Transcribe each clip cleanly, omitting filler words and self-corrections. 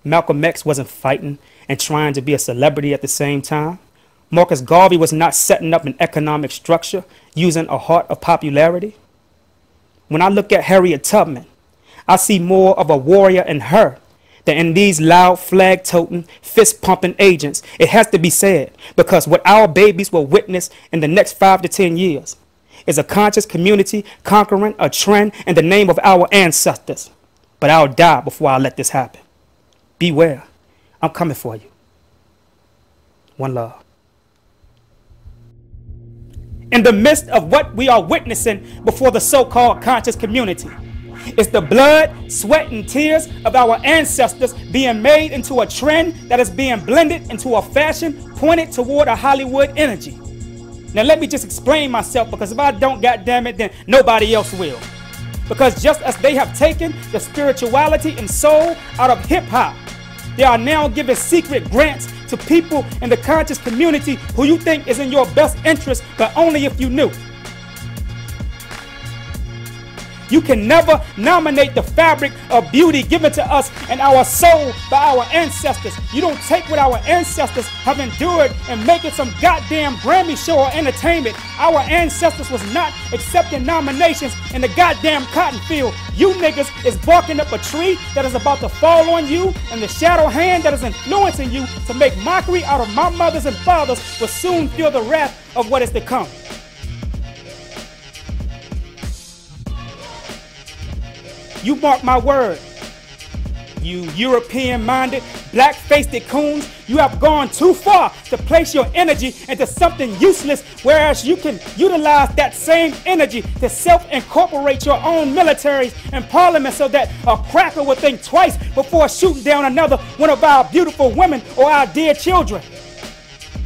Malcolm X wasn't fighting and trying to be a celebrity at the same time. Marcus Garvey was not setting up an economic structure using a heart of popularity. When I look at Harriet Tubman, I see more of a warrior in her than in these loud flag-toting, fist-pumping agents. It has to be said, because what our babies will witness in the next 5 to 10 years is a conscious community conquering a trend in the name of our ancestors. But I'll die before I let this happen. Beware. I'm coming for you. One love. In the midst of what we are witnessing before the so-called conscious community, it's the blood, sweat, and tears of our ancestors being made into a trend that is being blended into a fashion pointed toward a Hollywood energy. Now let me just explain myself, because if I don't, goddamn it, then nobody else will. Because just as they have taken the spirituality and soul out of hip-hop, they are now giving secret grants to people in the conscious community who you think is in your best interest, but only if you knew. You can never nominate the fabric of beauty given to us and our soul by our ancestors. You don't take what our ancestors have endured and make it some goddamn Grammy show or entertainment. Our ancestors was not accepting nominations in the goddamn cotton field. You niggas is barking up a tree that is about to fall on you, and the shadow hand that is influencing you to make mockery out of my mothers and fathers will soon feel the wrath of what is to come. You mark my word, you European-minded, black-faced coons, you have gone too far to place your energy into something useless, whereas you can utilize that same energy to self-incorporate your own militaries and parliament so that a cracker will think twice before shooting down another one of our beautiful women or our dear children.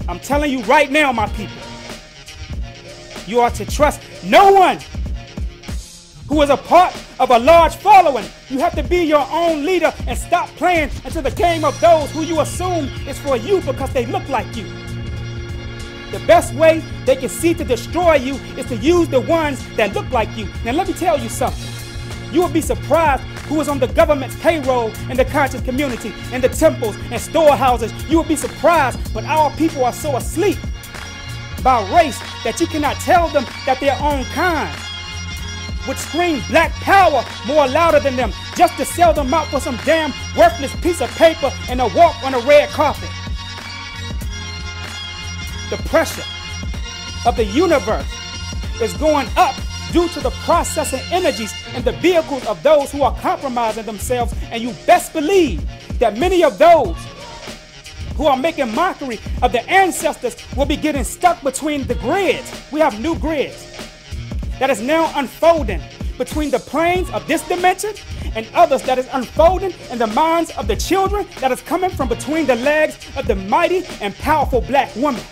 I'm telling you right now, my people, you are to trust no one who is a part of a large following. You have to be your own leader and stop playing into the game of those who you assume is for you because they look like you. The best way they can see to destroy you is to use the ones that look like you. Now let me tell you something. You will be surprised who is on the government's payroll in the conscious community, in the temples and storehouses. You will be surprised, but our people are so asleep by race that you cannot tell them that their own kind would scream black power more louder than them just to sell them out for some damn worthless piece of paper and a walk on a red carpet. The pressure of the universe is going up due to the processing energies and the vehicles of those who are compromising themselves, and you best believe that many of those who are making mockery of the ancestors will be getting stuck between the grids. We have new grids that is now unfolding between the planes of this dimension and others that is unfolding in the minds of the children that is coming from between the legs of the mighty and powerful black woman.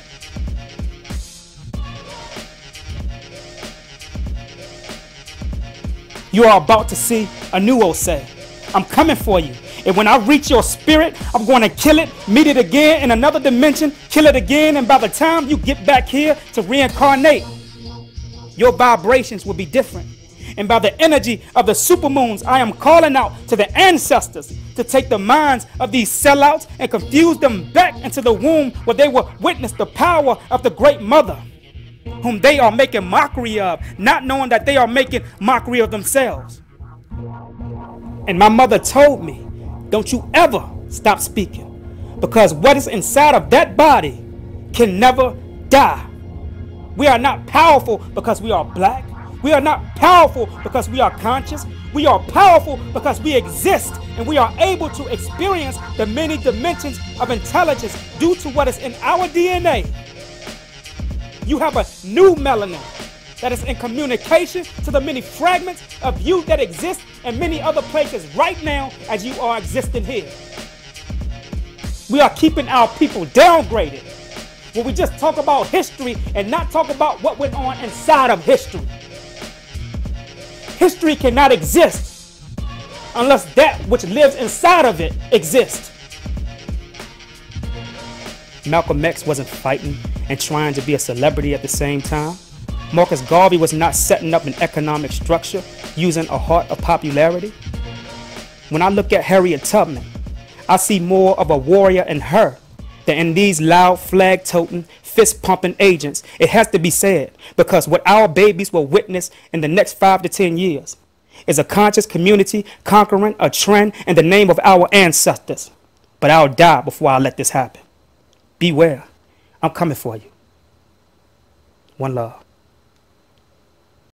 You are about to see a new Osei. I'm coming for you. And when I reach your spirit, I'm going to kill it, meet it again in another dimension, kill it again, and by the time you get back here to reincarnate, your vibrations will be different. And by the energy of the supermoons, I am calling out to the ancestors to take the minds of these sellouts and confuse them back into the womb where they will witness the power of the great mother, whom they are making mockery of, not knowing that they are making mockery of themselves. And my mother told me, don't you ever stop speaking, because what is inside of that body can never die. We are not powerful because we are black. We are not powerful because we are conscious. We are powerful because we exist, and we are able to experience the many dimensions of intelligence due to what is in our DNA. You have a new melanin that is in communication to the many fragments of you that exist in many other places right now as you are existing here. We are keeping our people downgraded, where we just talk about history and not talk about what went on inside of history. History cannot exist unless that which lives inside of it exists. Malcolm X wasn't fighting and trying to be a celebrity at the same time. Marcus Garvey was not setting up an economic structure using a heart of popularity. When I look at Harriet Tubman, I see more of a warrior in her than in these loud flag-toting, fist-pumping agents. It has to be said, because what our babies will witness in the next 5 to 10 years is a conscious community conquering a trend in the name of our ancestors. But I'll die before I let this happen. Beware. I'm coming for you. One love.